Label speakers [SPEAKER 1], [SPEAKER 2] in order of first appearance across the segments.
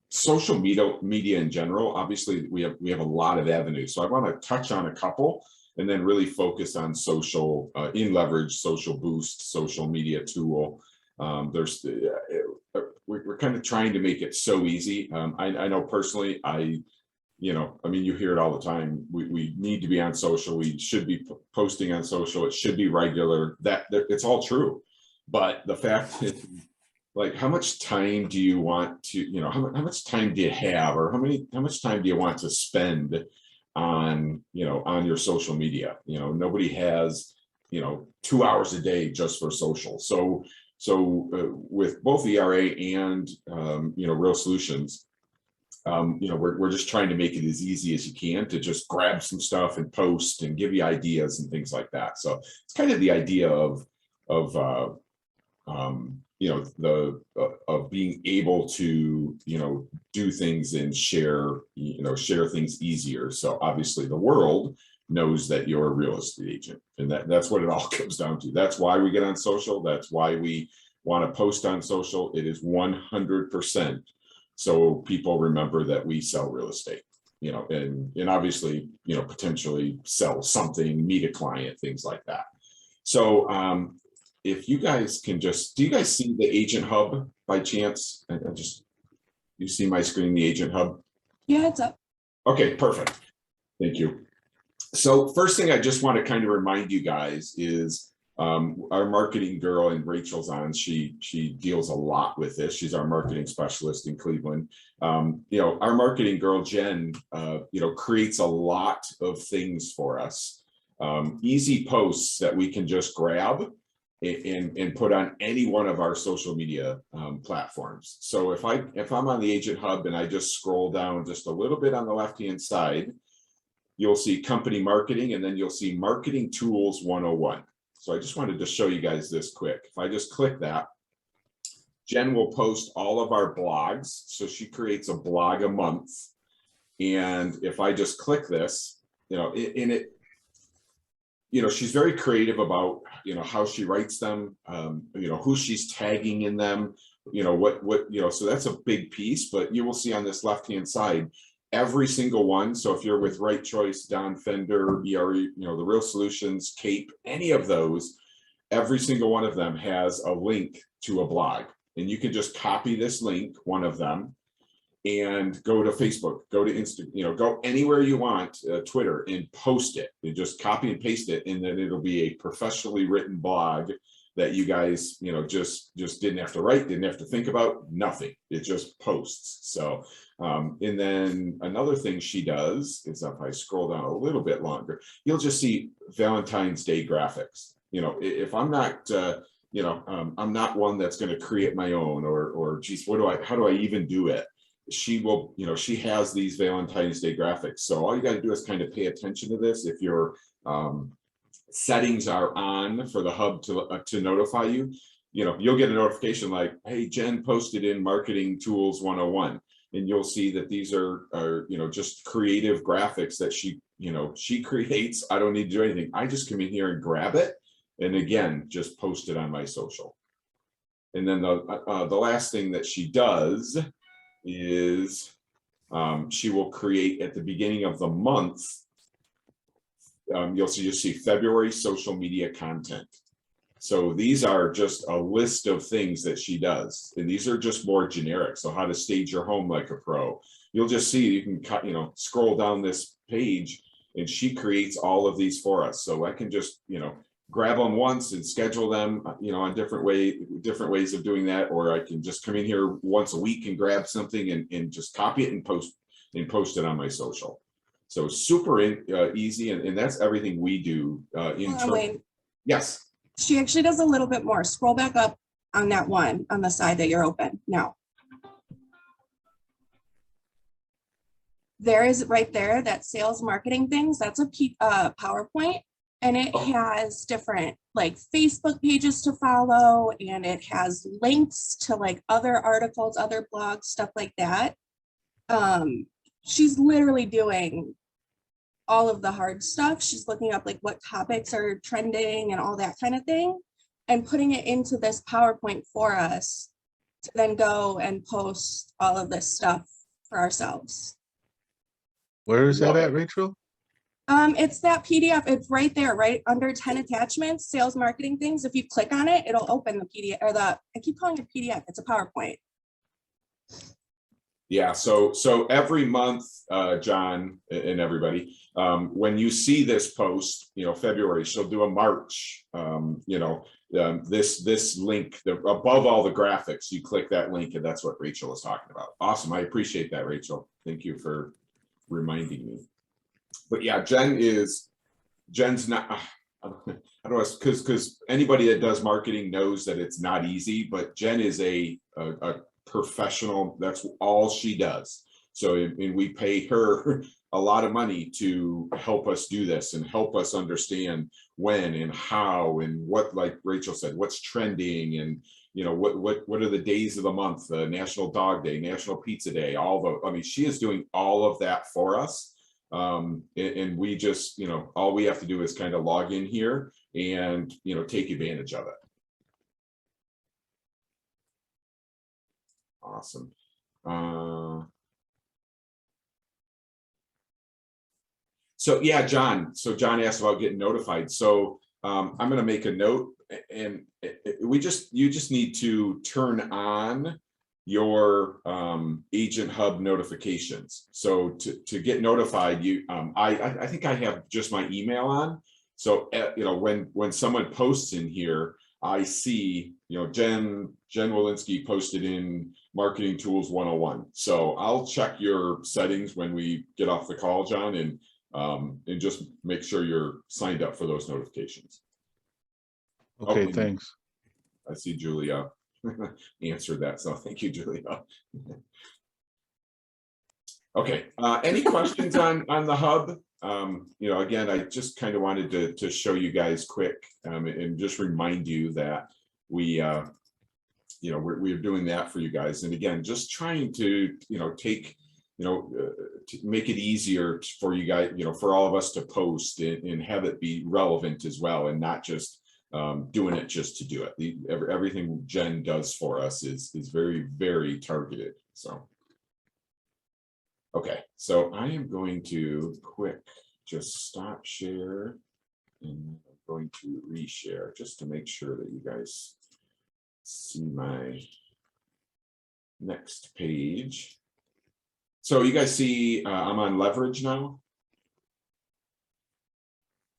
[SPEAKER 1] social media in general, obviously we have a lot of avenues. So I want to touch on a couple and then really focus on social, in leverage, social boost, social media tool. We're kind of trying to make it so easy. I know personally, you hear it all the time. We need to be on social. We should be posting on social. It should be regular. That it's all true. But the fact is, like, how much time do you want to, how much time do you have, or how much time do you want to spend on, on your social media? Nobody has, 2 hours a day just for social. So with both ERA and, Real Solutions, we're just trying to make it as easy as you can to just grab some stuff and post and give you ideas and things like that. So it's kind of the idea of being able to, do things and share things easier. So obviously the world knows that you're a real estate agent, and that's what it all comes down to. That's why we get on social. That's why we want to post on social. It is 100%. So people remember that we sell real estate, and obviously, potentially sell something, meet a client, things like that. So if you guys can do you guys see the Agent Hub by chance? You see my screen, the Agent Hub?
[SPEAKER 2] Yeah, it's up.
[SPEAKER 1] Okay, perfect. Thank you. So first thing I just want to kind of remind you guys is our marketing girl, and Rachel's on, she deals a lot with this. She's our marketing specialist in Cleveland. Our marketing girl, Jen, creates a lot of things for us. Easy posts that we can just grab and put on any one of our social media platforms. So if I'm on the Agent Hub and I just scroll down just a little bit on the left-hand side, you'll see company marketing, and then you'll see marketing tools 101. So I just wanted to show you guys this quick. If I just click that, Jen will post all of our blogs. So she creates a blog a month. And if I just click this, she's very creative about, how she writes them, who she's tagging in them, so that's a big piece. But you will see on this left-hand side, every single one. So if you're with Right Choice, Don Fender, ERE, the Real Solutions, Cape, any of those, every single one of them has a link to a blog. And you can just copy this link, one of them, and go to Facebook, go to Instagram, go anywhere you want, Twitter, and post it. You just copy and paste it, and then it'll be a professionally written blog that you guys, just didn't have to write, didn't have to think about, nothing. It just posts. So, and then another thing she does is, if I scroll down a little bit longer, you'll just see Valentine's Day graphics. If I'm not, I'm not one that's going to create my own, or geez, how do I even do it? She will, she has these Valentine's Day graphics. So all you got to do is kind of pay attention to this. If your settings are on for the hub to notify you, you'll get a notification like, hey, Jen posted in Marketing Tools 101. And you'll see that these are just creative graphics that she creates. I don't need to do anything. I just come in here and grab it, and again, just post it on my social. And then the last thing that she does is she will create at the beginning of the month. You'll see February social media content. So these are just a list of things that she does, and these are just more generic. So how to stage your home like a pro. You'll just see, you can scroll down this page, and she creates all of these for us. So I can just grab them once and schedule them on different ways of doing that, or I can just come in here once a week and grab something and just copy it and post it on my social. So super easy, and that's everything we do. Yes.
[SPEAKER 2] She actually does a little bit more. Scroll back up on that one on the side that you're open now. There is right there, that sales marketing things. That's a PowerPoint, and it has different like Facebook pages to follow, and it has links to like other articles, other blogs, stuff like that. She's literally doing all of the hard stuff. She's looking up like what topics are trending and all that kind of thing, and putting it into this PowerPoint for us to then go and post all of this stuff for ourselves.
[SPEAKER 3] Where is that
[SPEAKER 1] Love
[SPEAKER 3] at,
[SPEAKER 1] it.
[SPEAKER 3] Rachel?
[SPEAKER 2] It's that PDF. It's right there, right under 10 attachments, sales marketing things. If you click on it, it'll open the PDF or I keep calling it PDF. It's a PowerPoint.
[SPEAKER 1] Yeah, so every month, John and everybody, when you see this post, February, she'll do a March, this link, above all the graphics, you click that link, and that's what Rachel is talking about. Awesome, I appreciate that, Rachel. Thank you for reminding me. But yeah, Jen's not, I don't know, because anybody that does marketing knows that it's not easy, but Jen is a professional. That's all she does. So and we pay her a lot of money to help us do this and help us understand when and how and what, like Rachel said, what's trending and what are the days of the month, National Dog Day, National Pizza Day, she is doing all of that for us. And we just, all we have to do is kind of log in here and take advantage of it. Awesome. So yeah, John. So John asked about getting notified. So I'm going to make a note, and you just need to turn on your Agent Hub notifications. So to get notified, I think I have just my email on. So when someone posts in here, I see Jen Walensky posted in Marketing Tools 101. So I'll check your settings when we get off the call, John, and just make sure you're signed up for those notifications.
[SPEAKER 3] Okay, thanks.
[SPEAKER 1] I see Julia answered that, so thank you, Julia. Okay, any questions on the hub? Again, I just kind of wanted to show you guys quick and just remind you that we're doing that for you guys. And again, just trying to to make it easier for you guys, for all of us to post and have it be relevant as well, and not just doing it just to do it. Everything Jen does for us is very, very targeted. So okay, so I am going to just stop share, and I'm going to reshare just to make sure that you guys see my next page. So you guys see I'm on leverage now?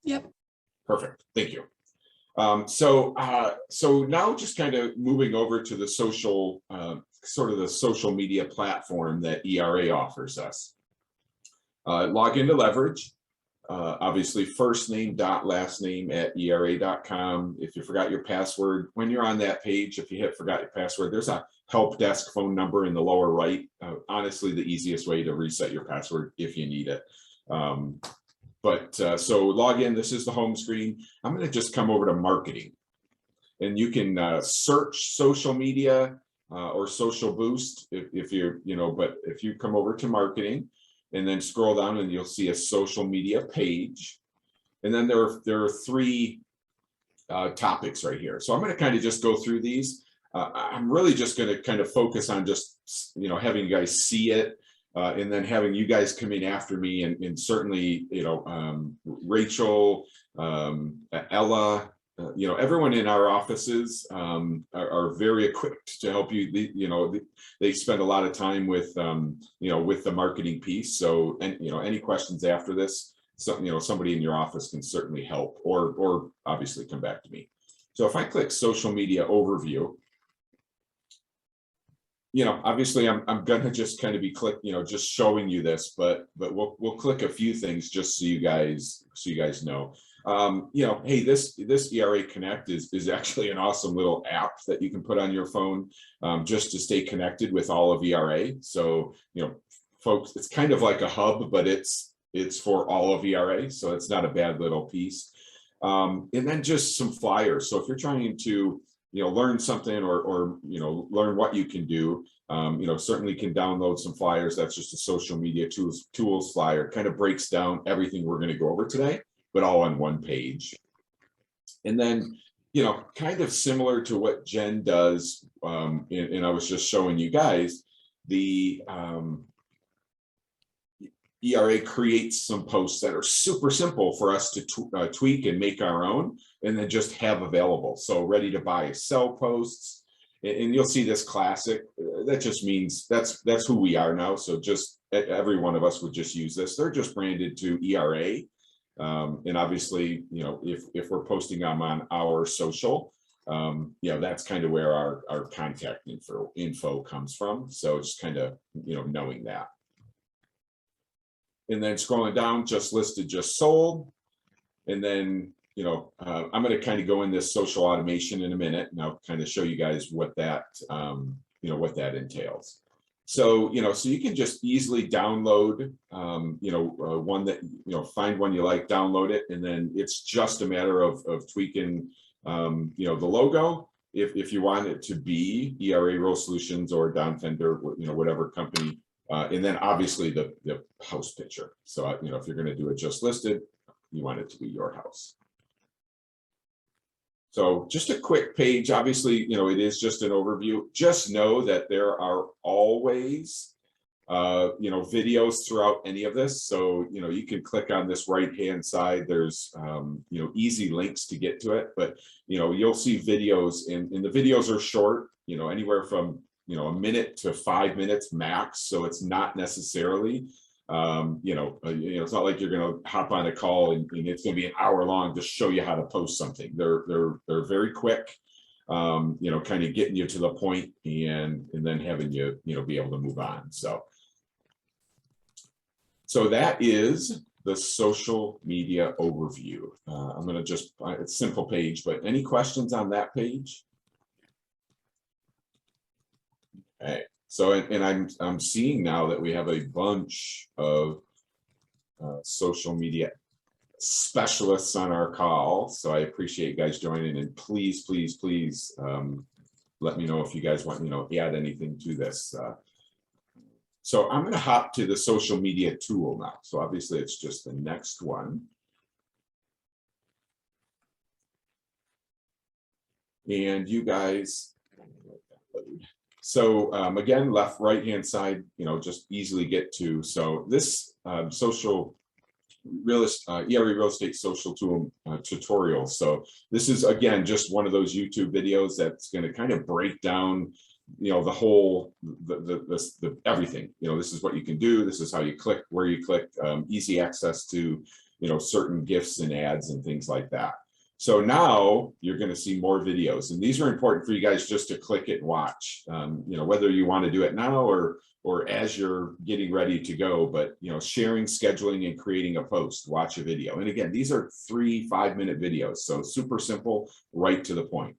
[SPEAKER 2] Yep.
[SPEAKER 1] Perfect, thank you. So now just kind of moving over to the social, sort of the social media platform that ERA offers us. Log into Leverage, obviously first name dot last name at era.com. If you forgot your password, when you're on that page, if you hit forgot your password, there's a help desk phone number in the lower right. Honestly, the easiest way to reset your password if you need it. So log in, this is the home screen. I'm going to just come over to marketing, and you can search social media or social boost if you're, but if you come over to marketing and then scroll down, and you'll see a social media page. And then there are three topics right here. So I'm going to kind of just go through these. I'm really just going to kind of focus on just, having you guys see it. And then having you guys come in after me, and certainly, Rachel, Ella, everyone in our offices are very equipped to help you. They spend a lot of time with, with the marketing piece. So, and any questions after this, somebody in your office can certainly help, or obviously come back to me. So if I click social media overview, obviously I'm gonna just kind of be just showing you this, but we'll click a few things just so you guys know. Hey, this ERA Connect is actually an awesome little app that you can put on your phone just to stay connected with all of ERA. So folks, it's kind of like a hub, but it's for all of ERA, so it's not a bad little piece. And then just some flyers. So if you're trying to learn something or learn what you can do, certainly can download some flyers. That's just a social media tools flyer. Kind of breaks down everything we're going to go over today, but all on one page. And then, kind of similar to what Jen does, and I was just showing you guys, the ERA creates some posts that are super simple for us to tweak and make our own, and then just have available. So ready to buy, sell posts, and you'll see this classic. That just means that's who we are now. So just every one of us would just use this. They're just branded to ERA, and obviously, you know, if we're posting them on our social, you know, that's kind of where our contact info comes from. So just kind of, you know, knowing that. And then scrolling down, just listed, just sold. And then, you know, I'm going to kind of go in this social automation in a minute, and I'll kind of show you guys what that, you know, what that entails. So, you know, so you can just easily download, you know, one that, you know, find one you like, download it, and then it's just a matter of tweaking, you know, the logo. If you want it to be ERA Roll Solutions or Don Fender, you know, whatever company. And then obviously the house picture. So, you know, if you're going to do it just listed, you want it to be your house. So just a quick page. Obviously, you know, it is just an overview. Just know that there are always, you know, videos throughout any of this. So, you know, you can click on this right-hand side. There's, you know, easy links to get to it. But, you know, you'll see videos, and the videos are short, you know, anywhere from, you know, a minute to 5 minutes max. So it's not necessarily, you know, it's not like you're going to hop on a call and it's going to be an hour long to show you how to post something. They're very quick, you know, kind of getting you to the point, and then having you, you know, be able to move on. So that is the social media overview. I'm going to just, it's a simple page, but any questions on that page? Okay, so and I'm seeing now that we have a bunch of social media specialists on our call, so I appreciate you guys joining, and please let me know if you guys want, you know, add anything to this. So I'm going to hop to the social media tool now. So obviously it's just the next one. And you guys, so again, left, right hand side, you know, just easily get to. So this social ERA real estate social tool tutorial. So this is, again, just one of those YouTube videos that's going to kind of break down, you know, the whole, the everything. You know, this is what you can do. This is how you click, where you click, easy access to, you know, certain gifts and ads and things like that. So now you're going to see more videos, and these are important for you guys just to click it and watch, you know, whether you want to do it now or as you're getting ready to go. But, you know, sharing, scheduling, and creating a post, watch a video. And again, these are 3-5 minute videos. So super simple, right to the point,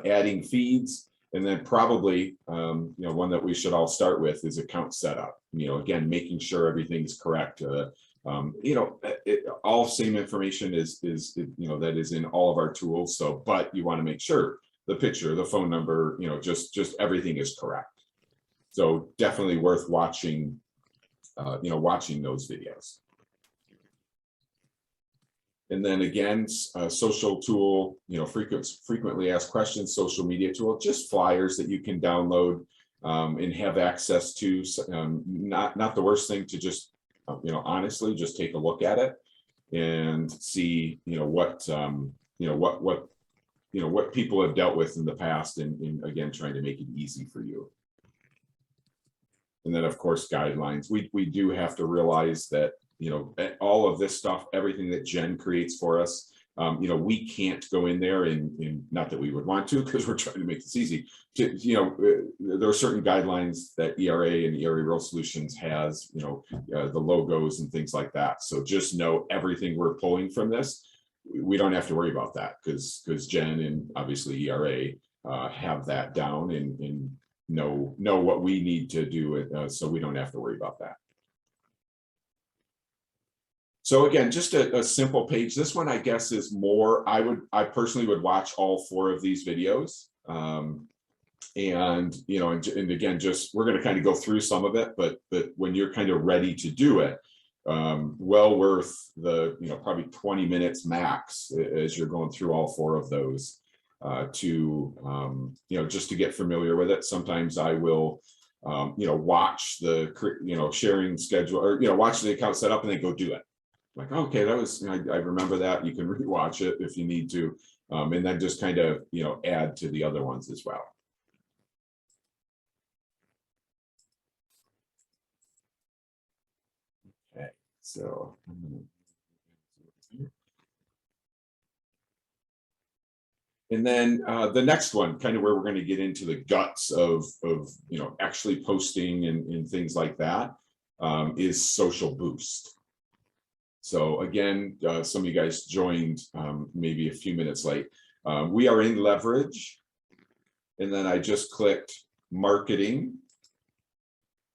[SPEAKER 1] adding feeds. And then probably, you know, one that we should all start with is account setup. You know, again, making sure everything's correct. You know, all same information is, you know, that is in all of our tools. So, but you want to make sure the picture, the phone number, you know, just everything is correct. So definitely worth watching, you know, watching those videos. And then again, social tool, you know, frequently asked questions, social media tool, just flyers that you can download and have access to. Not the worst thing to just, you know, honestly, just take a look at it and see, you know, what, you know, what people have dealt with in the past, and again, trying to make it easy for you. And then, of course, guidelines. We do have to realize that, you know, all of this stuff, everything that Jen creates for us, you know, we can't go in there and not that we would want to, because we're trying to make this easy. You know, there are certain guidelines that ERA and ERA Roll Solutions has, you know, the logos and things like that. So just know everything we're pulling from this, we don't have to worry about that, because Jen and obviously ERA have that down and know what we need to do, so we don't have to worry about that. So again, just a simple page. This one, I guess, is more, I personally would watch all 4 of these videos. And, you know, and again, just, we're going to kind of go through some of it, but when you're kind of ready to do it, well worth the, you know, probably 20 minutes max as you're going through all 4 of those, to, you know, just to get familiar with it. Sometimes I will, watch the, sharing schedule, or, watch the account set up and then go do it. Like, okay, that was, I remember that. You can rewatch it if you need to. And then just kind of, add to the other ones as well. Okay, so. And then the next one, kind of where we're going to get into the guts of actually posting and things like that, is Social Boost. So again, some of you guys joined maybe a few minutes late. We are in Leverage, and then I just clicked Marketing,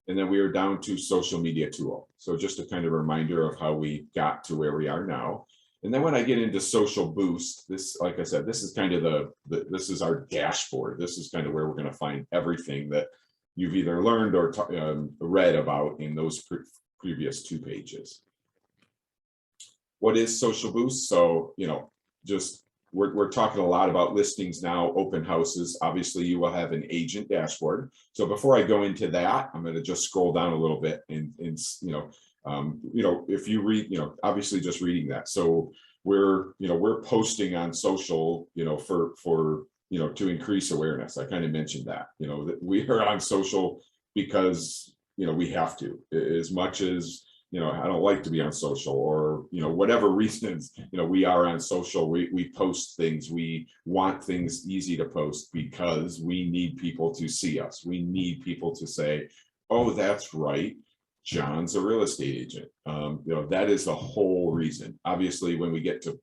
[SPEAKER 1] and then we are down to Social Media Tool. So just a kind of reminder of how we got to where we are now. And then when I get into Social Boost, this, like I said, this is kind of this is our dashboard. This is kind of where we're going to find everything that you've either learned or read about in those previous 2 pages. What is Social Boost? So, just we're talking a lot about listings now, open houses. Obviously, you will have an agent dashboard. So before I go into that, I'm going to just scroll down a little bit and if you read, obviously just reading that. So we're posting on social, for to increase awareness. I kind of mentioned that, that we are on social because, we have to, as much as, I don't like to be on social, or, whatever reasons, we are on social, we post things, we want things easy to post because we need people to see us. We need people to say, oh, that's right, John's a real estate agent. That is the whole reason. Obviously, when we get to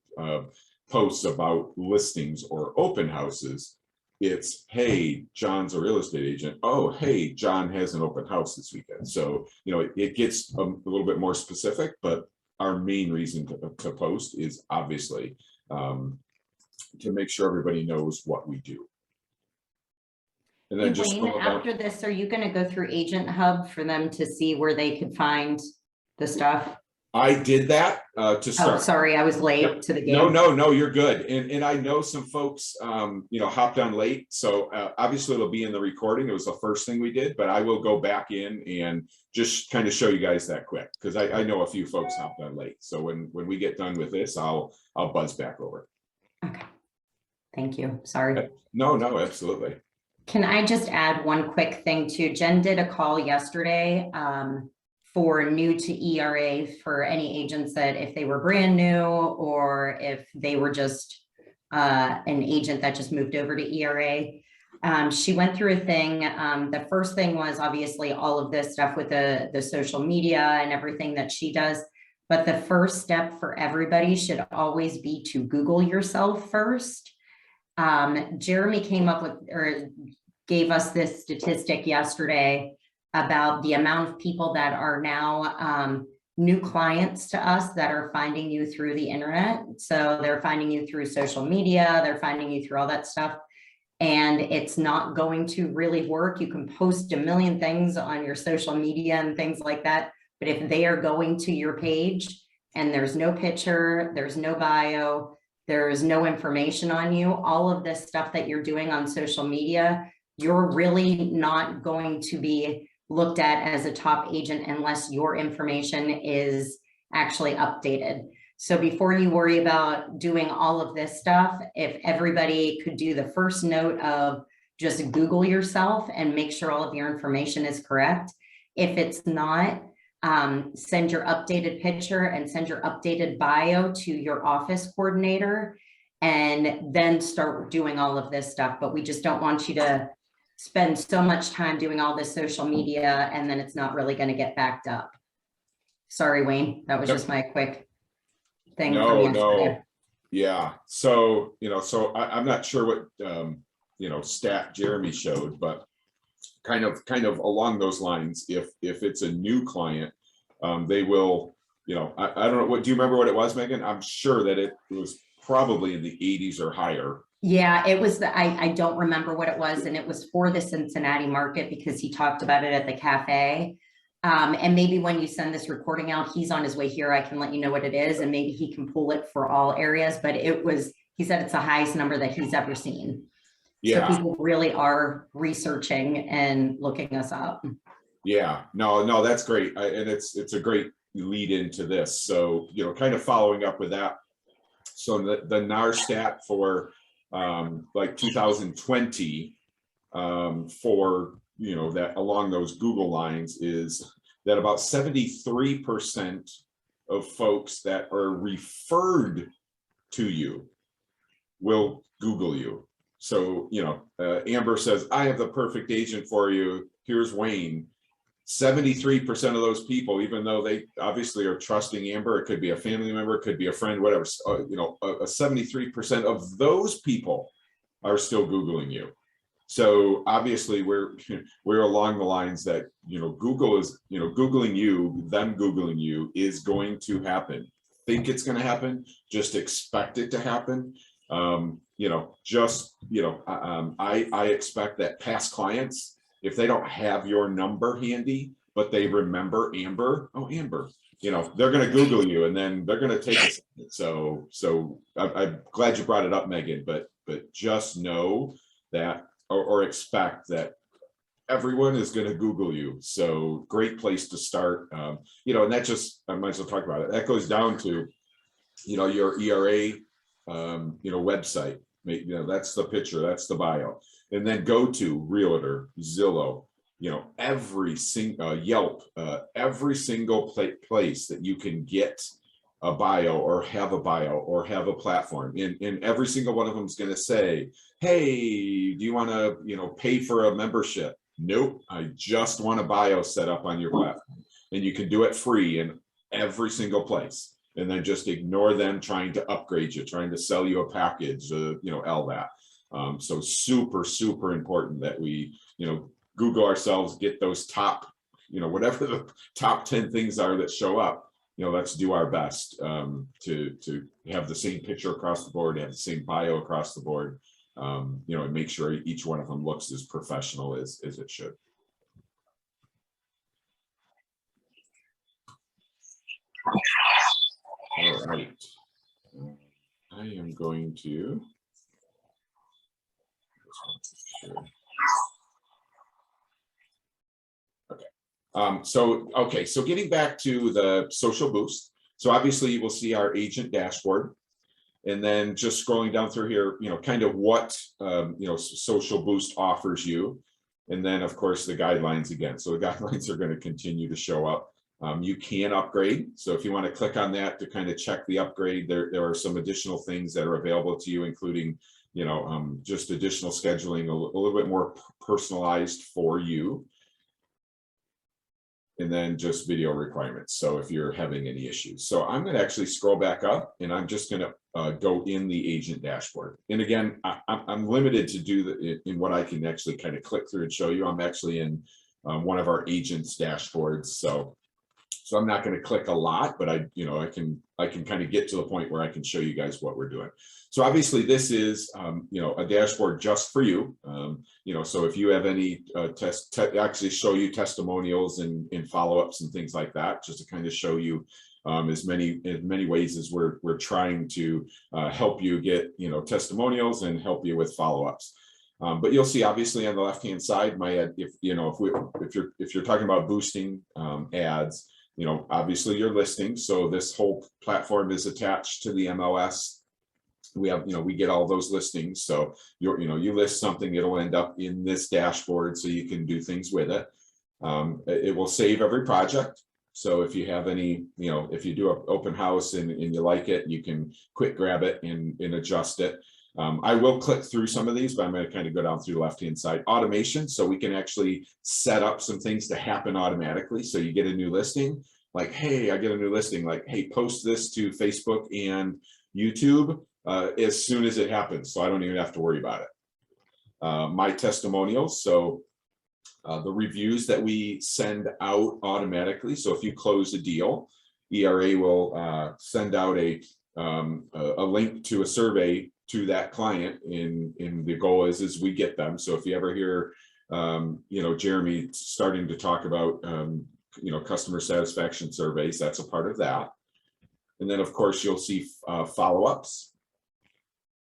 [SPEAKER 1] posts about listings or open houses, it's, hey, John's a real estate agent. Oh, hey, John has an open house this weekend. So, it gets a little bit more specific, but our main reason to post is obviously to make sure everybody knows what we do. And then just
[SPEAKER 4] Wayne, after this, are you going to go through Agent Hub for them to see where they could find the stuff?
[SPEAKER 1] I did that to start.
[SPEAKER 4] Oh, sorry, I was late to the game.
[SPEAKER 1] No, you're good. And I know some folks, hopped on late. So obviously it'll be in the recording. It was the first thing we did, but I will go back in and just kind of show you guys that quick, because I know a few folks hopped on late. So when we get done with this, I'll buzz back over.
[SPEAKER 4] Okay. Thank you. Sorry.
[SPEAKER 1] No, absolutely.
[SPEAKER 4] Can I just add one quick thing too? Jen did a call yesterday for new to ERA for any agents that if they were brand new or if they were just an agent that just moved over to ERA. She went through a thing. The first thing was obviously all of this stuff with the social media and everything that she does. But the first step for everybody should always be to Google yourself first. Jeremy came up with, or gave us this statistic yesterday about the amount of people that are now new clients to us that are finding you through the internet. So they're finding you through social media, they're finding you through all that stuff. And it's not going to really work. You can post a million things on your social media and things like that. But if they are going to your page and there's no picture, there's no bio, there's no information on you, all of this stuff that you're doing on social media, you're really not going to be looked at as a top agent unless your information is actually updated. So before you worry about doing all of this stuff, if everybody could do the first note of just Google yourself and make sure all of your information is correct. If it's not, send your updated picture and send your updated bio to your office coordinator and then start doing all of this stuff. But we just don't want you to spend so much time doing all this social media and then it's not really going to get backed up. Sorry, Wayne, that was just my quick thing.
[SPEAKER 1] No. Yeah. So, so I'm not sure what, stat Jeremy showed, but kind of along those lines, if it's a new client, they will, I don't know, what do you remember what it was, Megan? I'm sure that it was probably in the 80s or higher.
[SPEAKER 4] Yeah, it was I don't remember what it was, and it was for the Cincinnati market because he talked about it at the cafe. And maybe when you send this recording out, he's on his way here, I can let you know what it is, and maybe he can pull it for all areas, but he said it's the highest number that he's ever seen.
[SPEAKER 1] Yeah.
[SPEAKER 4] people really are researching and looking us up.
[SPEAKER 1] Yeah, no, that's great. And it's a great lead into this. So, kind of following up with that. So the NAR stat for like 2020 for, that along those Google lines is that about 73% of folks that are referred to you will Google you. So, Amber says, I have the perfect agent for you. Here's Wayne. 73% of those people, even though they obviously are trusting Amber, it could be a family member, it could be a friend, whatever, 73% of those people are still Googling you. So obviously we're along the lines that, Google is, Googling you, them Googling you is going to happen. Think it's going to happen, just expect it to happen. I expect that past clients, if they don't have your number handy, but they remember Amber, Amber, they're going to Google you and then they're going to take it. So I'm glad you brought it up, Megan, but just know that, or expect that everyone is going to Google you. So great place to start. And that just, I might as well talk about it. That goes down to, your ERA, website. That's the picture, that's the bio. And then go to Realtor, Zillow, every single Yelp, every single place that you can get a bio or have a platform. And every single one of them is going to say, hey, do you want to, pay for a membership? Nope, I just want a bio set up on your platform. And you can do it free in every single place. And then just ignore them trying to upgrade you, trying to sell you a package, LVAT. So super, super important that we, Google ourselves, get those top, whatever the top 10 things are that show up, let's do our best to have the same picture across the board, have the same bio across the board, and make sure each one of them looks as professional as it should. All right. I am going to. Okay. So getting back to the social boost. So obviously you will see our agent dashboard, and then just scrolling down through here, kind of what, social boost offers you. And then of course the guidelines again. So the guidelines are going to continue to show up. You can upgrade. So if you want to click on that to kind of check the upgrade, there are some additional things that are available to you, including, just additional scheduling, a little bit more personalized for you. And then just video requirements. So if you're having any issues. So I'm going to actually scroll back up and I'm just going to go in the agent dashboard. And again, I'm limited to do that in what I can actually kind of click through and show you. I'm actually in one of our agents dashboards. So I'm not going to click a lot, but I can kind of get to the point where I can show you guys what we're doing. So obviously this is, a dashboard just for you. So if you have any actually show you testimonials and follow-ups and things like that, just to kind of show you as many ways as we're trying to help you get, testimonials and help you with follow-ups. But you'll see obviously on the left-hand side, if you're talking about boosting ads, obviously your listing. So this whole platform is attached to the MLS. We have, we get all those listings. So you list something, it'll end up in this dashboard so you can do things with it. It will save every project. So if you have any, if you do an open house and you like it, you can quick grab it and adjust it. I will click through some of these, but I'm going to kind of go down through the left-hand side. Automation, so we can actually set up some things to happen automatically. So you get a new listing, like, hey, I get a new listing, like, hey, post this to Facebook and YouTube as soon as it happens. So I don't even have to worry about it. My testimonials, so the reviews that we send out automatically. So if you close a deal, ERA will send out a link to a survey to that client, and the goal is we get them. So if you ever hear Jeremy starting to talk about customer satisfaction surveys, that's a part of that. And then of course you'll see follow-ups,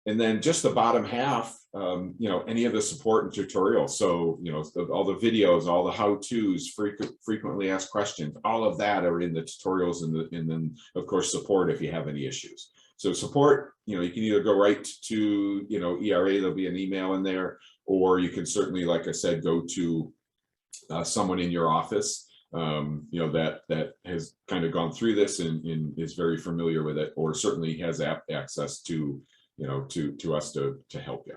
[SPEAKER 1] and then just the bottom half you know, any of the support and tutorials. So, you know, all the videos, all the how-tos, frequently asked questions, all of that are in the tutorials, and then of course support if you have any issues. So support, you know, you can either go right to, you know, ERA, there'll be an email in there, or you can certainly, like I said, go to someone in your office, you know, that has kind of gone through this and is very familiar with it, or certainly has access to, you know, to us to help you.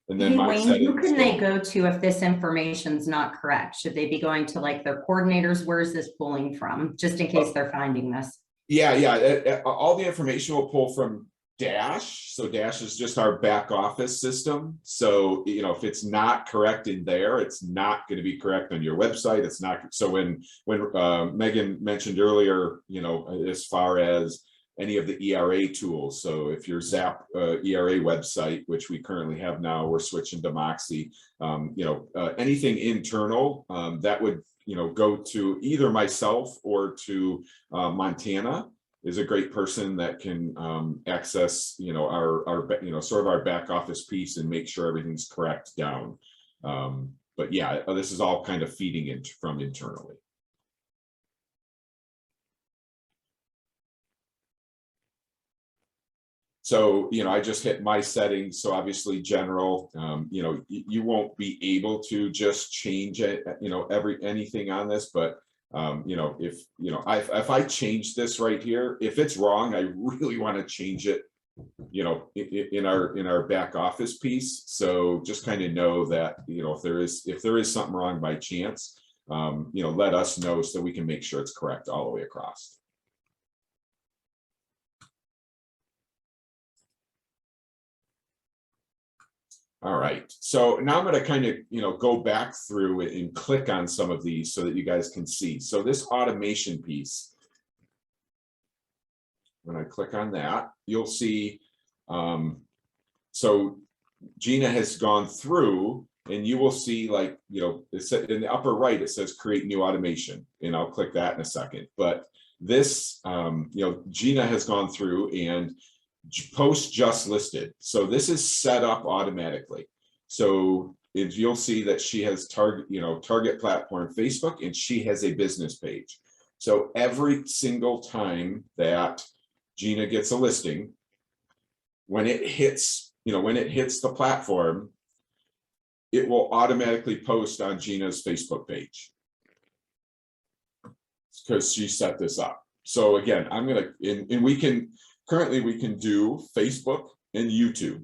[SPEAKER 1] And then
[SPEAKER 4] Hey,
[SPEAKER 1] my
[SPEAKER 4] Wayne,
[SPEAKER 1] settings,
[SPEAKER 4] who can they go to if this information's not correct? Should they be going to like their coordinators? Where is this pulling from? Just in case they're finding this.
[SPEAKER 1] Yeah, all the information will pull from Dash. So Dash is just our back office system. So, you know, if it's not correct in there, it's not going to be correct on your website. It's not. So when Megan mentioned earlier, you know, as far as any of the ERA tools. So if your Zap ERA website, which we currently have now, we're switching to Moxie, you know, anything internal that would, you know, go to either myself or to Montana is a great person that can access, you know, our you know, sort of our back office piece and make sure everything's correct down. But yeah, this is all kind of feeding in from internally. So, you know, I just hit my settings. So obviously general, you know, you won't be able to just change it, you know, anything on this, but you know, if, you know, if I change this right here, if it's wrong, I really want to change it, you know, in our back office piece. So just kind of know that, you know, if there is something wrong by chance, you know, let us know so we can make sure it's correct all the way across. All right, so now I'm going to kind of, you know, go back through it and click on some of these so that you guys can see. So this automation piece, when I click on that, you'll see, so Gina has gone through, and you will see, like, you know, it's in the upper right, it says create new automation, and I'll click that in a second. But this, you know, Gina has gone through and post just listed. So this is set up automatically. So you'll see that she has target platform Facebook, and she has a business page. So every single time that Gina gets a listing, when it hits, you know, when it hits the platform, it will automatically post on Gina's Facebook page because she set this up. So again, I'm gonna, and we can, currently we can do Facebook and YouTube.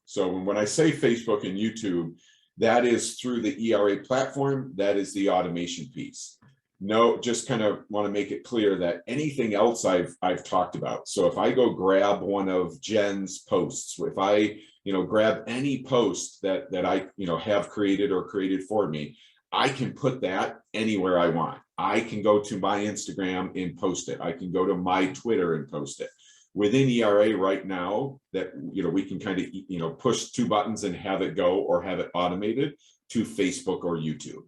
[SPEAKER 1] So when I say Facebook and YouTube, that is through the ERA platform. That is the automation piece. No, just kind of want to make it clear that anything else I've talked about. So if I go grab one of Jen's posts, if I, you know, grab any post that I, you know, have created or created for me, I can put that anywhere I want. I can go to my Instagram and post it. I can go to my Twitter and post it. Within ERA right now, that, you know, we can kind of, you know, push two buttons and have it go, or have it automated to Facebook or YouTube.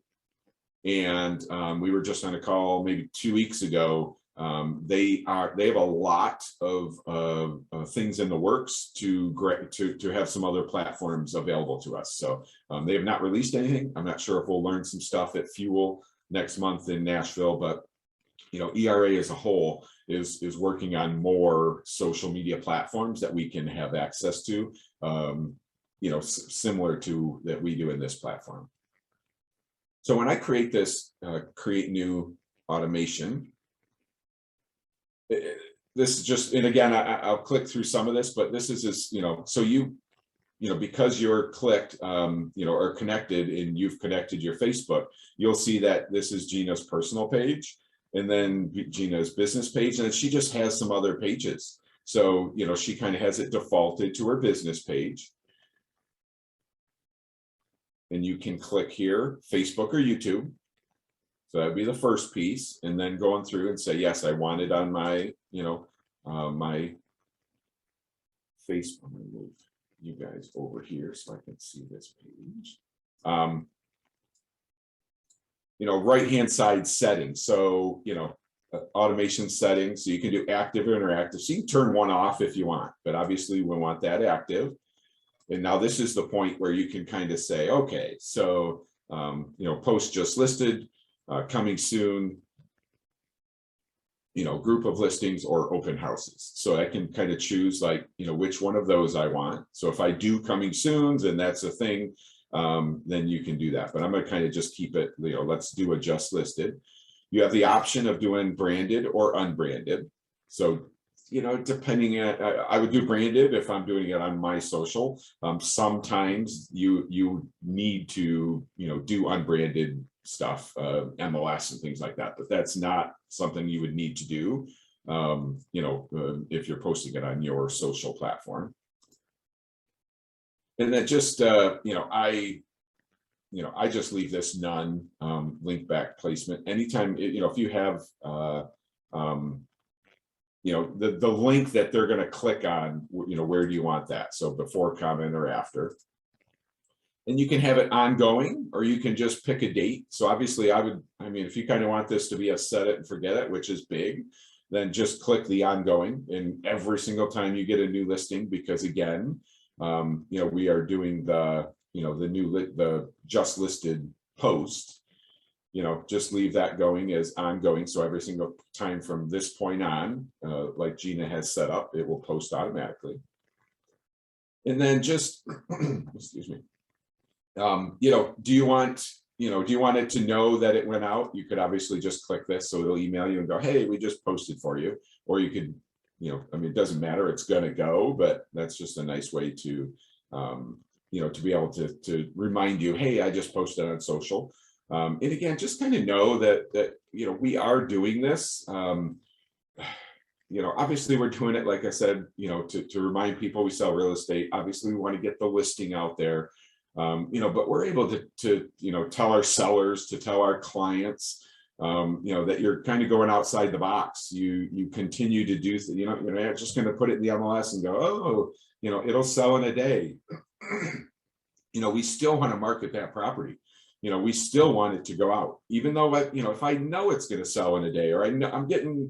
[SPEAKER 1] And we were just on a call maybe 2 weeks ago. They have a lot of things in the works to have some other platforms available to us. So they have not released anything. I'm not sure if we'll learn some stuff at Fuel next month in Nashville, but, you know, ERA as a whole is working on more social media platforms that we can have access to, you know, similar to that we do in this platform. So when I create this, create new automation, this is just, and again, I'll click through some of this, but this is, you know, so you know, because you're clicked, you know, or connected, and you've connected your Facebook, you'll see that this is Gina's personal page, and then Gina's business page, and then she just has some other pages. So, you know, she kind of has it defaulted to her business page. And you can click here, Facebook or YouTube. So that'd be the first piece, and then going through and say, yes, I want it on my, you know, my Facebook. I'm gonna move you guys over here so I can see this page. You know, right-hand side settings. So, you know, automation settings. So you can do active or interactive. So you can turn one off if you want, but obviously we want that active. And now this is the point where you can kind of say, okay, so, post just listed, coming soon, group of listings or open houses. So I can kind of choose like, which one of those I want. So if I do coming soon, and that's a thing, then you can do that. But I'm going to kind of just keep it, let's do a just listed. You have the option of doing branded or unbranded. So, depending on, I would do branded if I'm doing it on my social. Sometimes you need to, do unbranded stuff, MLS and things like that, but that's not something you would need to do, if you're posting it on your social platform. And then just, I just leave this none, link back placement. Anytime, if you have, the link that they're going to click on, where do you want that? So before, comment, or after. And you can have it ongoing, or you can just pick a date. So obviously if you kind of want this to be a set it and forget it, which is big, then just click the ongoing, and every single time you get a new listing, because again, we are doing the the just listed post, just leave that going as ongoing. So every single time from this point on, like Gina has set up, it will post automatically. And then just, excuse me, do you want it to know that it went out? You could obviously just click this, so it'll email you and go, hey, we just posted for you. Or you could, it doesn't matter, it's gonna go, but that's just a nice way to, to be able to remind you, hey, I just posted on social. And again, just kind of know that we are doing this. Obviously we're doing it, like I said, to remind people we sell real estate. Obviously we want to get the listing out there. But we're able to tell our sellers, to tell our clients, that you're kind of going outside the box. You continue to do, you're not just going to put it in the MLS and go, oh, it'll sell in a day. We still want to market that property. We still want it to go out, even though, if I know it's going to sell in a day, or I know I'm getting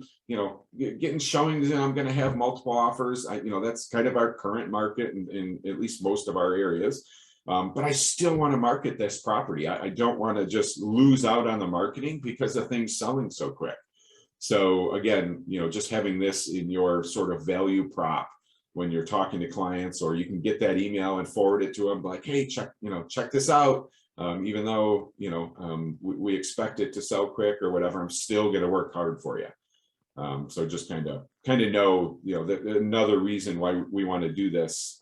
[SPEAKER 1] showings and I'm going to have multiple offers. That's kind of our current market in at least most of our areas. But I still want to market this property. I don't want to just lose out on the marketing because the thing's selling so quick. So again, just having this in your sort of value prop when you're talking to clients, or you can get that email and forward it to them like, hey, check this out. Even though, we expect it to sell quick or whatever, I'm still going to work hard for you. So just kind of know, that another reason why we want to do this,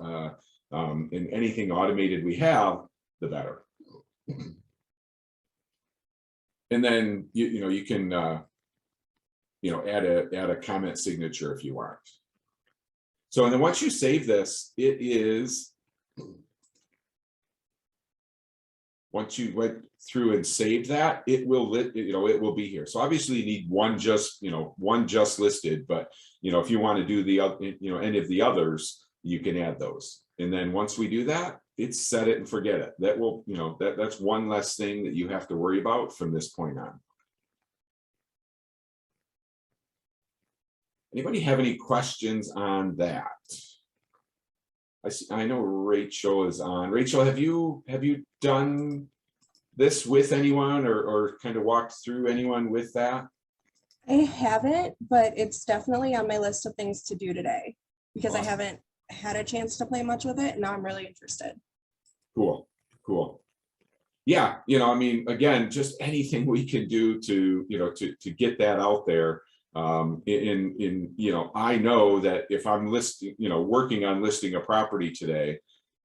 [SPEAKER 1] and anything automated we have, the better. And then you can add a comment signature if you want. So, and then once you save this, it is, once you went through and saved that, it will it will be here. So obviously you need one just listed, but if you want to do the any of the others, you can add those. And then once we do that, it's set it and forget it. That will, that's one less thing that you have to worry about from this point on. Anybody have any questions on that? I know Rachel is on. Rachel, have you done this with anyone, or kind of walked through anyone with that?
[SPEAKER 2] I haven't, but it's definitely on my list of things to do today, because
[SPEAKER 1] Awesome.
[SPEAKER 2] I haven't had a chance to play much with it, and now I'm really interested.
[SPEAKER 1] Cool. Yeah, again, just anything we can do to get that out there. I know that if I'm working on listing a property today,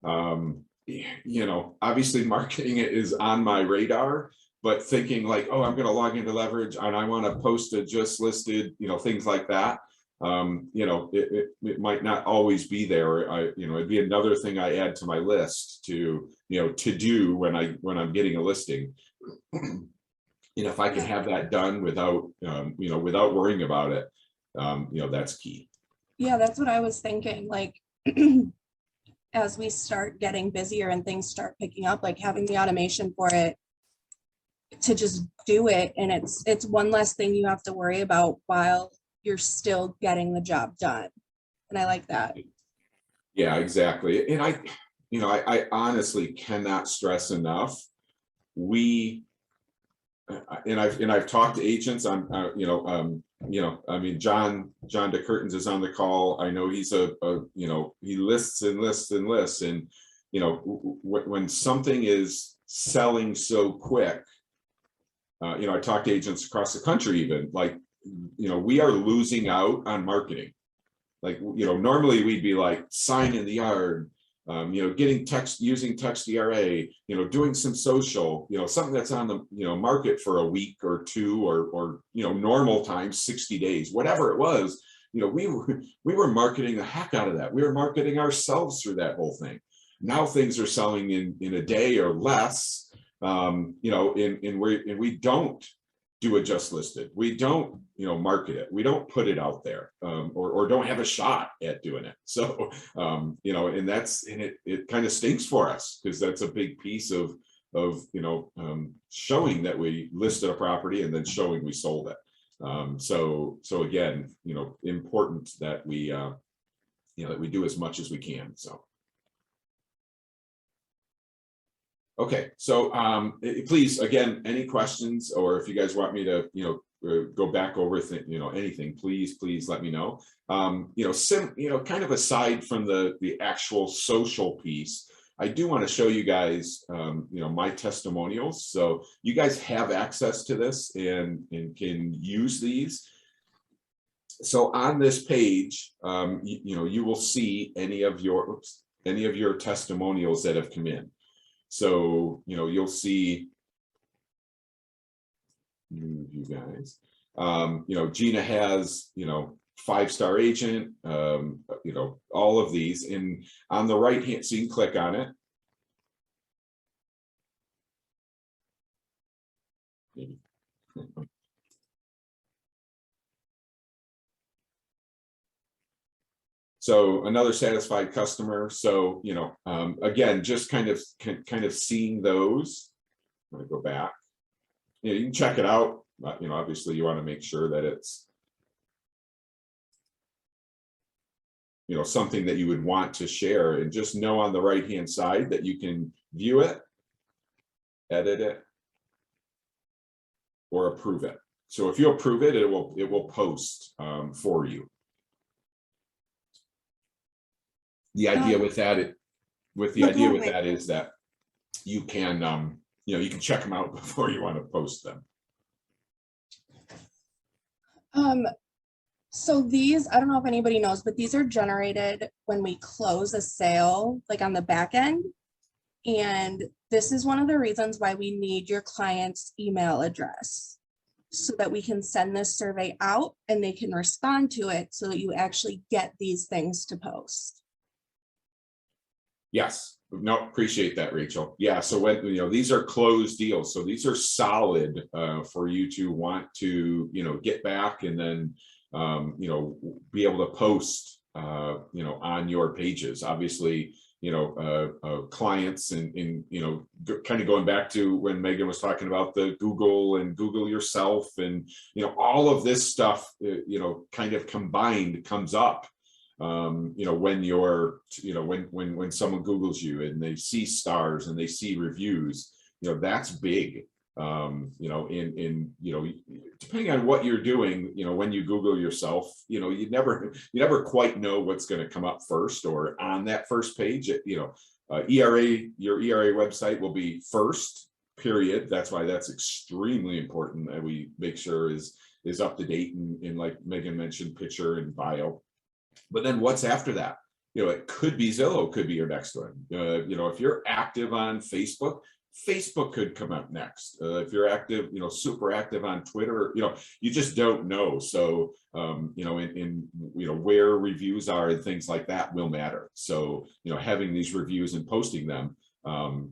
[SPEAKER 1] obviously marketing it is on my radar, but thinking like, oh, I'm going to log into Leverage and I want to post a just listed, things like that. It might not always be there. It'd be another thing I add to my list to do when I'm getting a listing. If I can have that done without worrying about it, that's key.
[SPEAKER 2] Yeah, that's what I was thinking. Like, as we start getting busier and things start picking up, like having the automation for it to just do it, and it's one less thing you have to worry about while you're still getting the job done. And I like that.
[SPEAKER 1] Yeah, exactly. And you know, I honestly cannot stress enough. And I've talked to agents. I mean, John DeCurtains is on the call. I know he's he lists and lists and lists. And, you know, when something is selling so quick, you know, I talk to agents across the country, even like, you know, we are losing out on marketing. Like, you know, normally we'd be like sign in the yard, you know, getting text, using text ERA, you know, doing some social, you know, something that's on the, you know, market for a week or two, or, you know, normal times, 60 days, whatever it was, you know, we were marketing the heck out of that. We were marketing ourselves through that whole thing. Now things are selling in a day or less, you know, and we don't do a just listed. We don't, you know, market it. We don't put it out there, or don't have a shot at doing it. So, you know, and it kind of stinks for us, because that's a big piece of, you know, showing that we listed a property and then showing we sold it. So again, you know, important that we, you know, that we do as much as we can. So. Okay, so please, again, any questions, or if you guys want me to, you know, go back over, you know, anything, please let me know. You know, kind of aside from the actual social piece, I do want to show you guys, you know, my testimonials. So you guys have access to this and can use these. So on this page, you know, you will see any of your testimonials that have come in. So, you know, you'll see you guys, you know, Gina has, you know, 5-star agent, you know, all of these, and on the right hand, so you can click on it. Maybe. So another satisfied customer. So, you know, again, just kind of seeing those. I'm going to go back. You know, you can check it out. You know, obviously you want to make sure that it's, you know, something that you would want to share, and just know on the right hand side that you can view it, edit it, or approve it. So if you approve it, it will post for you. The idea with that, is that you can, you know, you can check them out before you want to post them.
[SPEAKER 2] So these, I don't know if anybody knows, but these are generated when we close a sale, like on the back end. And this is one of the reasons why we need your client's email address, so that we can send this survey out and they can respond to it, so that you actually get these things to post.
[SPEAKER 1] Yes, no, appreciate that, Rachel. Yeah, so when, you know, these are closed deals, so these are solid for you to want to, you know, get back and then, you know, be able to post, you know, on your pages. Obviously, you know, clients and, you know, kind of going back to when Megan was talking about the Google and Google yourself, and, you know, all of this stuff, you know, kind of combined comes up. You know, when you're, you know, when someone Googles you and they see stars and they see reviews, you know, that's big. You know, in you know, depending on what you're doing, you know, when you Google yourself, you know, you never quite know what's going to come up first, or on that first page. You know, your ERA website will be first, period. That's why that's extremely important that we make sure is up to date, and like Megan mentioned, picture and bio. But then what's after that? You know, it could be Zillow, could be your next one. You know, if you're active on Facebook, Facebook could come up next. If you're active, you know, super active on Twitter, you know, you just don't know. So, you know, in you know, where reviews are and things like that will matter. So, you know, having these reviews and posting them,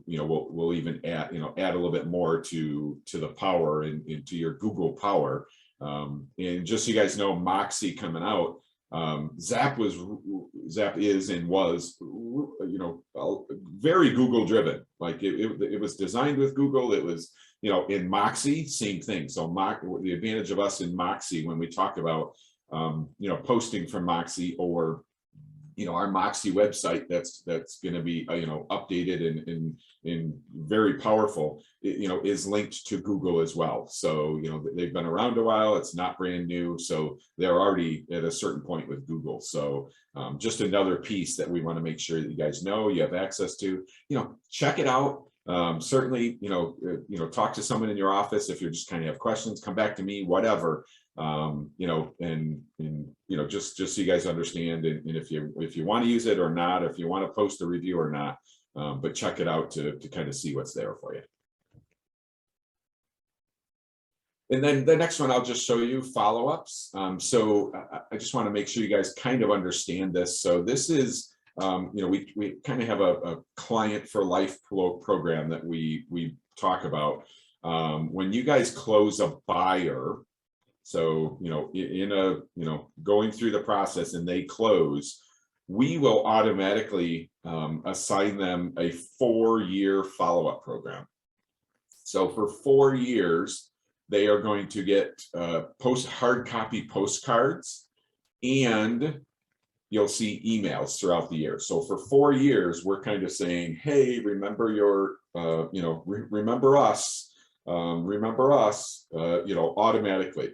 [SPEAKER 1] you know, will even add, you know, add a little bit more to the power and into your Google power. And just so you guys know, Moxie coming out. Zap is and was, you know, very Google driven. Like it was designed with Google. It was, you know, in Moxie, same thing. So the advantage of us in Moxie, when we talk about, you know, posting from Moxie or our Moxie website that's going to be updated and very powerful, is linked to Google as well. So they've been around a while. It's not brand new, so they're already at a certain point with Google. So just another piece that we want to make sure that you guys know you have access to. Check it out. Certainly, talk to someone in your office if you're just kind of have questions. Come back to me, whatever. Just so you guys understand, and if you want to use it or not, if you want to post a review or not, but check it out to kind of see what's there for you. And then the next one, I'll just show you follow-ups. So I just want to make sure you guys kind of understand this. So this is, we kind of have a client for life program that we talk about. When you guys close a buyer, so, going through the process and they close, we will automatically assign them a 4-year follow-up program. So for 4 years, they are going to get hard copy postcards, and you'll see emails throughout the year. So for 4 years, we're kind of saying, hey, remember remember us, automatically.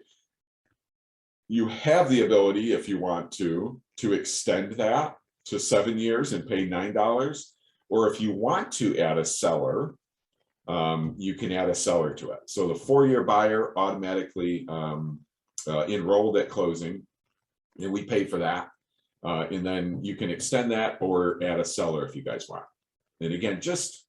[SPEAKER 1] You have the ability, if you want to extend that to 7 years and pay $9, or if you want to add a seller, you can add a seller to it. So the 4-year buyer automatically enrolled at closing, and we pay for that. And then you can extend that or add a seller if you guys want. And again, just,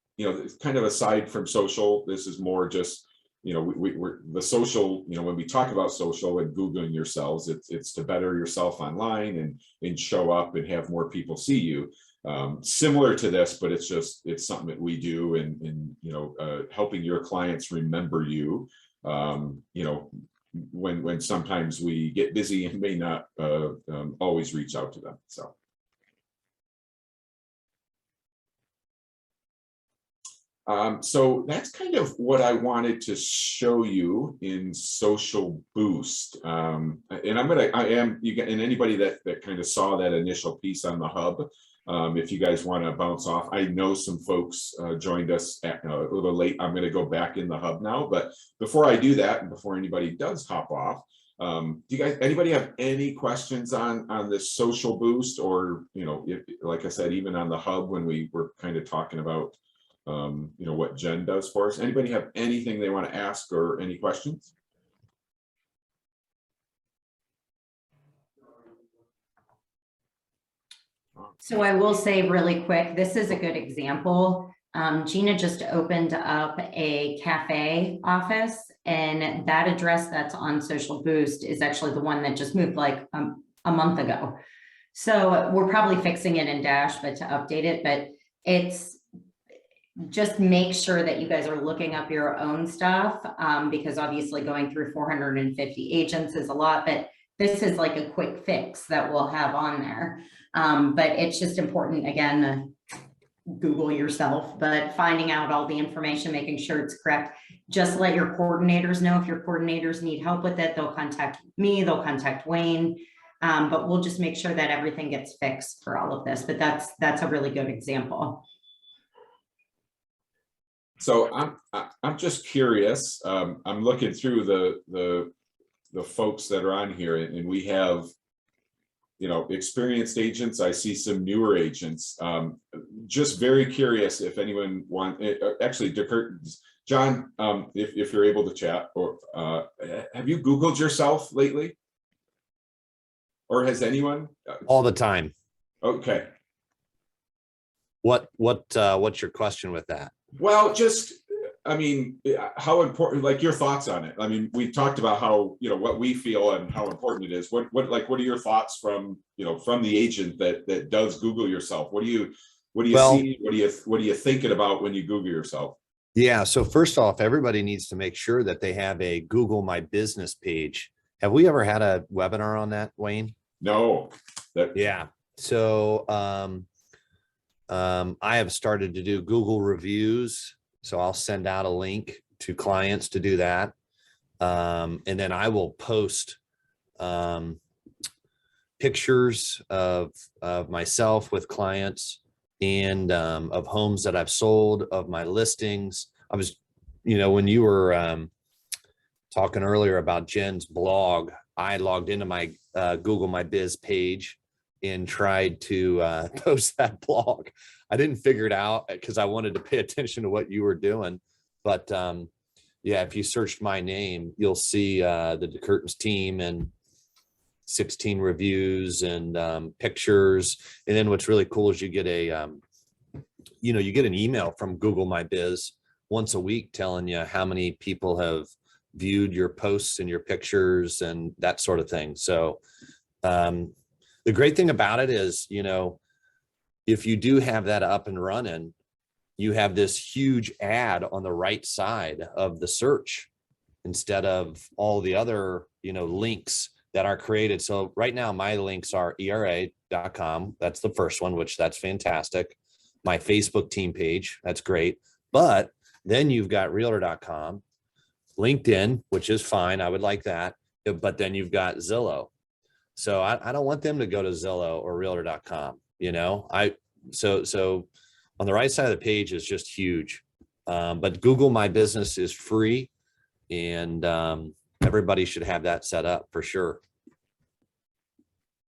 [SPEAKER 1] kind of aside from social, this is more just, we're the social, when we talk about social and Googling yourselves, it's to better yourself online and show up and have more people see you. Similar to this, but it's something that we do and helping your clients remember you, when sometimes we get busy and may not always reach out to them. So that's kind of what I wanted to show you in Social Boost. And anybody that kind of saw that initial piece on the hub, if you guys want to bounce off, I know some folks joined us a little late. I'm going to go back in the hub now, but before I do that, and before anybody does hop off, anybody have any questions on this Social Boost, or like I said, even on the hub when we were kind of talking about what Jen does for us? Anybody have anything they want to ask or any questions?
[SPEAKER 4] So I will say really quick, this is a good example. Gina just opened up a cafe office, and that address that's on Social Boost is actually the one that just moved like a month ago. So we're probably fixing it in Dash, but to update it, but it's just make sure that you guys are looking up your own stuff, because obviously going through 450 agents is a lot, but this is like a quick fix that we'll have on there. But it's just important, again, Google yourself, but finding out all the information, making sure it's correct. Just let your coordinators know. If your coordinators need help with it, they'll contact me, they'll contact Wayne, but we'll just make sure that everything gets fixed for all of this. But that's a really good example.
[SPEAKER 1] So I'm just curious. I'm looking through the folks that are on here, and we have experienced agents. I see some newer agents. Just very curious if anyone actually, John, if you're able to chat, or have you Googled yourself lately, or has anyone?
[SPEAKER 5] All the time.
[SPEAKER 1] Okay.
[SPEAKER 5] What's your question with that?
[SPEAKER 1] Well, just, I mean, how important, like your thoughts on it. I mean, we talked about how, what we feel and how important it is. What are your thoughts from the agent that does Google yourself? What do you see? What are you thinking about when you Google yourself?
[SPEAKER 5] Yeah. So first off, everybody needs to make sure that they have a Google My Business page. Have we ever had a webinar on that, Wayne?
[SPEAKER 1] No.
[SPEAKER 5] Yeah. So, I have started to do Google reviews. So I'll send out a link to clients to do that. And then I will post pictures of myself with clients and of homes that I've sold, of my listings. I was, when you were talking earlier about Jen's blog, I logged into my Google My Biz page and tried to post that blog. I didn't figure it out because I wanted to pay attention to what you were doing. But yeah, if you searched my name, you'll see the DeCurtains team and 16 reviews and pictures. And then what's really cool is you get you get an email from Google My Biz once a week telling you how many people have viewed your posts and your pictures and that sort of thing. So the great thing about it is, if you do have that up and running, you have this huge ad on the right side of the search instead of all the other, links that are created. So right now my links are era.com. That's the first one, which that's fantastic. My Facebook team page, that's great. But then you've got realtor.com, LinkedIn, which is fine. I would like that. But then you've got Zillow. So I don't want them to go to Zillow or realtor.com, so on the right side of the page is just huge. But Google My Business is free, and everybody should have that set up for sure.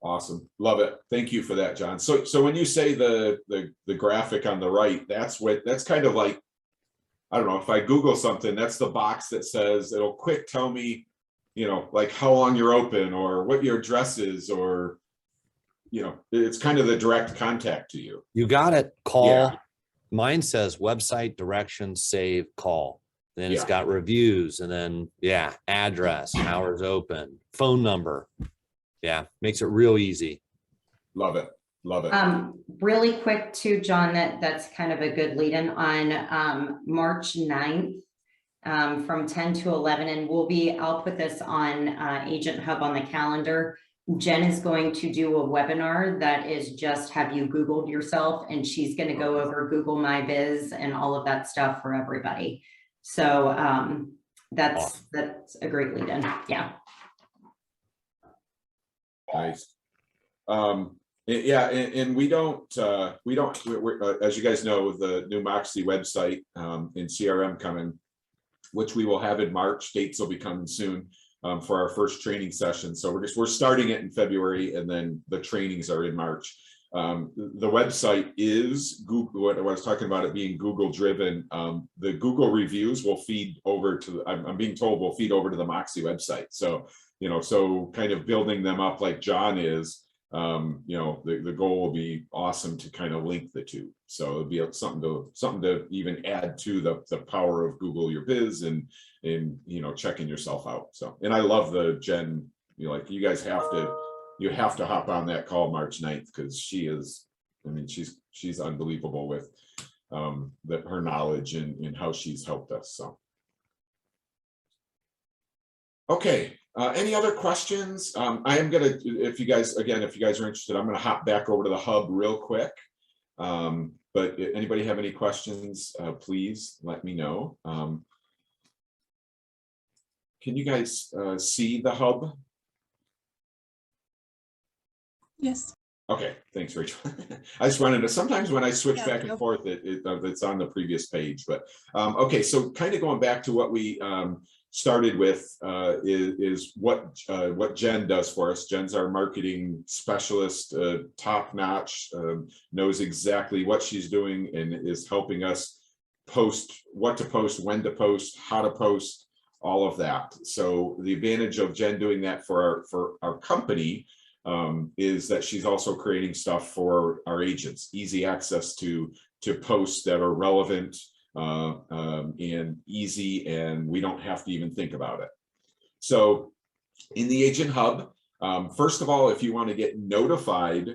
[SPEAKER 1] Awesome. Love it. Thank you for that, John. So when you say the graphic on the right, that's kind of like, I don't know, if I Google something, that's the box that says, it'll quick tell me, like how long you're open or what your address is, or, it's kind of the direct contact to you.
[SPEAKER 5] You got it. Call.
[SPEAKER 1] Yeah.
[SPEAKER 5] Mine says website, directions, save, call. Then it's got reviews, and then, address, hours open, phone number. Yeah, makes it real easy.
[SPEAKER 1] Love it. Love it.
[SPEAKER 4] Really quick too, John, that's kind of a good lead in on March 9th from 10 to 11. And I'll put this on Agent Hub on the calendar. Jen is going to do a webinar that is just, have you Googled yourself? And she's going to go over Google My Biz and all of that stuff for everybody. So that's a great lead in. Yeah.
[SPEAKER 1] Nice. Yeah, and we don't, as you guys know, with the new Moxie website and CRM coming, which we will have in March, dates will be coming soon for our first training session. So we're starting it in February, and then the trainings are in March. The website is Google. What I was talking about, it being Google driven. The Google reviews will feed over to, I'm being told, will feed over to the Moxie website. So, so kind of building them up like John is. The goal will be awesome to kind of link the two. So it'll be something to even add to the power of Google Your Biz and checking yourself out. So, and I love the Jen, you guys have to hop on that call March 9th, because she's unbelievable with her knowledge and how she's helped us. So. Okay. Any other questions? I am gonna, if you guys are interested, I'm gonna hop back over to the hub real quick. But if anybody have any questions, please let me know. Can you guys see the hub?
[SPEAKER 2] Yes.
[SPEAKER 1] Okay, thanks, Rachel. I just wanted to, sometimes when I switch back and forth, it's on the previous page, but okay, so kind of going back to what we started with is what Jen does for us. Jen's our marketing specialist, top notch, knows exactly what she's doing and is helping us post, what to post, when to post, how to post, all of that. So the advantage of Jen doing that for our company is that she's also creating stuff for our agents, easy access to posts that are relevant and easy, and we don't have to even think about it. So in the Agent Hub, first of all, if you want to get notified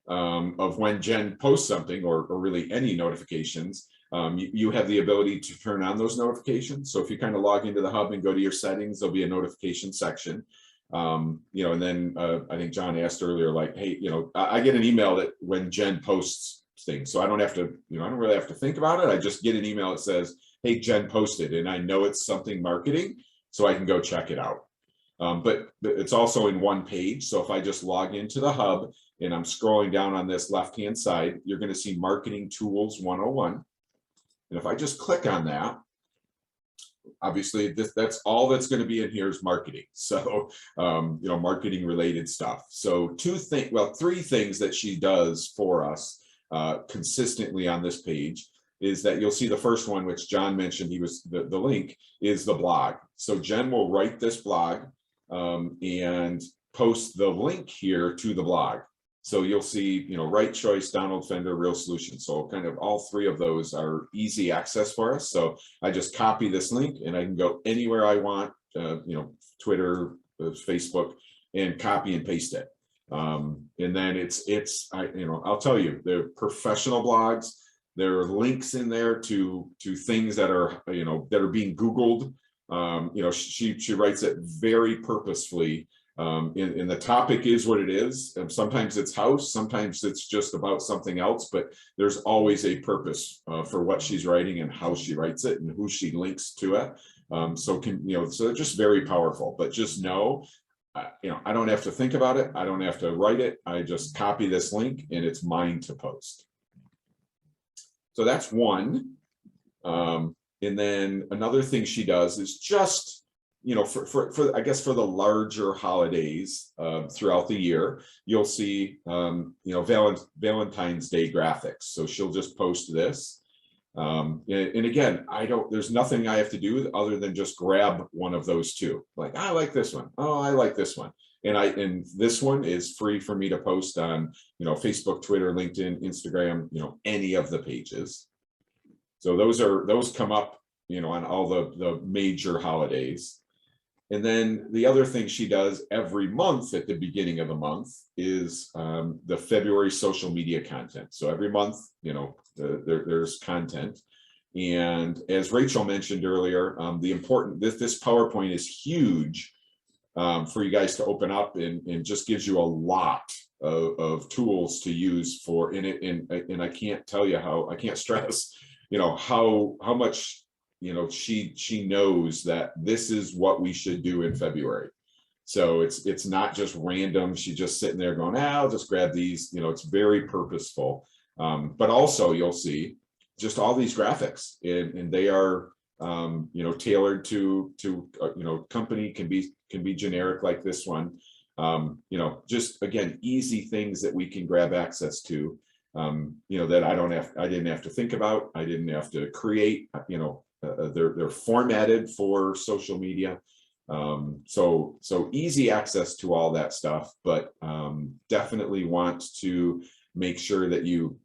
[SPEAKER 1] of when Jen posts something, or really any notifications, you have the ability to turn on those notifications. So if you kind of log into the hub and go to your settings, there'll be a notification section. And then I think John asked earlier, like, hey, I get an email that when Jen posts things, so I don't have to, I don't really have to think about it. I just get an email that says, hey, Jen posted, and I know it's something marketing, so I can go check it out. But it's also in one page. So if I just log into the hub and I'm scrolling down on this left-hand side, you're going to see Marketing Tools 101. And if I just click on that, obviously that's all that's going to be in here is marketing. So, marketing related stuff. So three things that she does for us consistently on this page is that you'll see the first one, which John mentioned, the link is the blog. So Jen will write this blog and post the link here to the blog. So you'll see, Right Choice, Donald Fender, Real Solution. So kind of all three of those are easy access for us. So I just copy this link and I can go anywhere I want, Twitter, Facebook, and copy and paste it. And then I'll tell you, they're professional blogs. There are links in there to things that are, that are being Googled. She writes it very purposefully. And the topic is what it is. And sometimes it's house, sometimes it's just about something else, but there's always a purpose for what she's writing and how she writes it and who she links to it. So they're just very powerful, but just know, I don't have to think about it. I don't have to write it. I just copy this link and it's mine to post. So that's one. And then another thing she does is just, for I guess for the larger holidays throughout the year, you'll see, Valentine's Day graphics. So she'll just post this. And again, there's nothing I have to do other than just grab one of those two. Like, I like this one. Oh, I like this one. And this one is free for me to post on, Facebook, Twitter, LinkedIn, Instagram, any of the pages. So those come up, on all the major holidays. And then the other thing she does every month at the beginning of the month is the February social media content. So every month, there's content. And as Rachel mentioned earlier, this PowerPoint is huge for you guys to open up and just gives you a lot of tools to use for in it. And I can't tell you I can't stress, how much she knows that this is what we should do in February. So it's not just random. She's just sitting there going, I'll just grab these. It's very purposeful. But also you'll see just all these graphics, and they are tailored to company, can be generic like this one. Just again, easy things that we can grab access to. That I didn't have to think about. I didn't have to create. They're formatted for social media. So easy access to all that stuff, but definitely want to make sure that you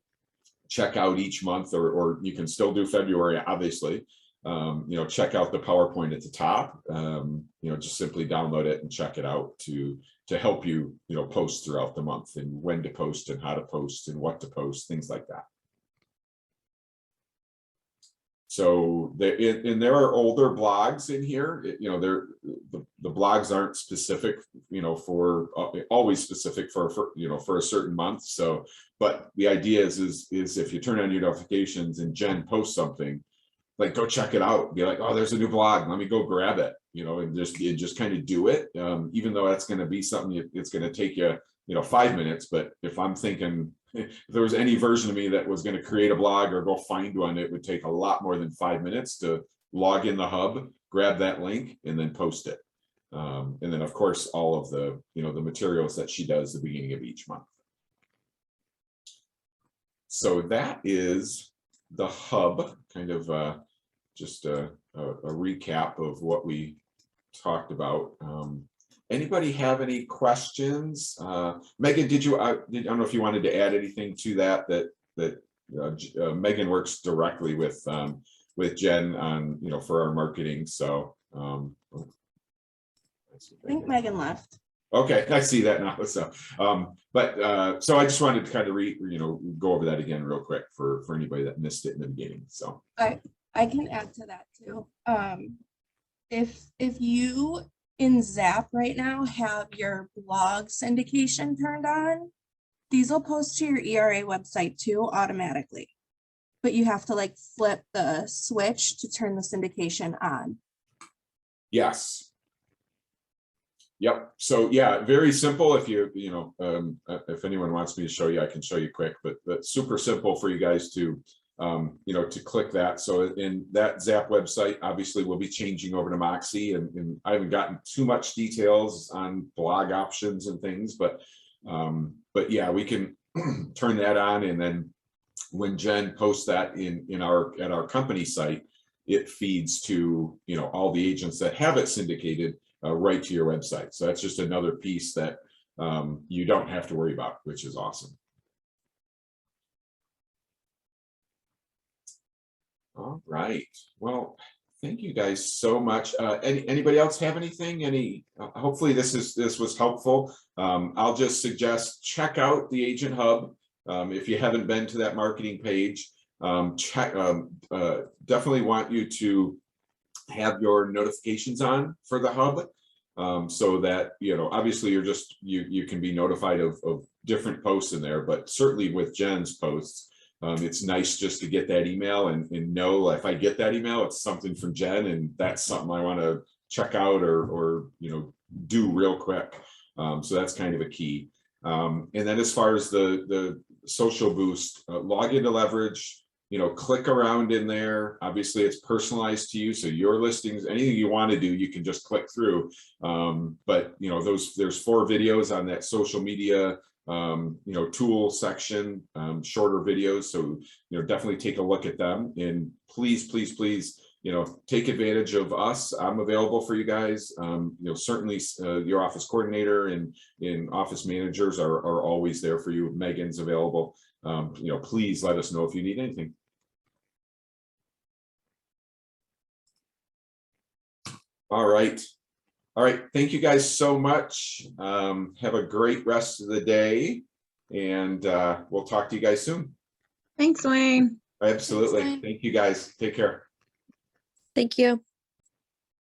[SPEAKER 1] check out each month, or you can still do February, obviously. Check out the PowerPoint at the top. Just simply download it and check it out to help you, post throughout the month, and when to post and how to post and what to post, things like that. So there are older blogs in here. The blogs aren't specific, always specific for a certain month. So, but the idea is if you turn on your notifications and Jen posts something, like, go check it out. Be like, oh, there's a new blog. Let me go grab it. And just kind of do it. Even though that's going to be something it's going to take you, 5 minutes. But if I'm thinking, if there was any version of me that was going to create a blog or go find one, it would take a lot more than 5 minutes to log in the hub, grab that link, and then post it. And then, of course, all of the, the materials that she does at the beginning of each month. So that is the hub, kind of just a recap of what we talked about. Anybody have any questions? Megan, I don't know if you wanted to add anything to that Megan works directly with Jen on, for our marketing. So
[SPEAKER 2] I think Megan left.
[SPEAKER 1] Okay, I see that now. So, so I just wanted to kind of go over that again real quick for anybody that missed it in the beginning. So
[SPEAKER 2] I can add to that too. If you in Zap right now have your blog syndication turned on, these will post to your ERA website too automatically. But you have to flip the switch to turn the syndication on.
[SPEAKER 1] Yes. Yep. So yeah, very simple. If if anyone wants me to show you, I can show you quick, but super simple for you guys to, to click that. So in that Zap website, obviously we'll be changing over to Moxie, and I haven't gotten too much details on blog options and things, but yeah, we can turn that on. And then when Jen posts that at our company site, it feeds to, all the agents that have it syndicated right to your website. So that's just another piece that you don't have to worry about, which is awesome. All right. Well, thank you guys so much. Anybody else have anything? Hopefully this was helpful. I'll just suggest check out the Agent Hub. If you haven't been to that marketing page, definitely want you to have your notifications on for the hub, so that obviously you can be notified of different posts in there, but certainly with Jen's posts, it's nice just to get that email and know if I get that email, it's something from Jen, and that's something I want to check out or do real quick. So that's kind of a key. And then as far as the social boost, log into Leverage, click around in there. Obviously it's personalized to you, so your listings, anything you want to do, you can just click through. But there's 4 videos on that social media tool section, shorter videos, so definitely take a look at them, and please take advantage of us. I'm available for you guys. Certainly your office coordinator and office managers are always there for you. Megan's available. Please let us know if you need anything. All right. Thank you guys so much. Have a great rest of the day, and we'll talk to you guys soon.
[SPEAKER 6] Thanks, Wayne.
[SPEAKER 1] Absolutely.
[SPEAKER 2] Thanks, Wayne.
[SPEAKER 1] Thank you guys. Take care.
[SPEAKER 6] Thank you.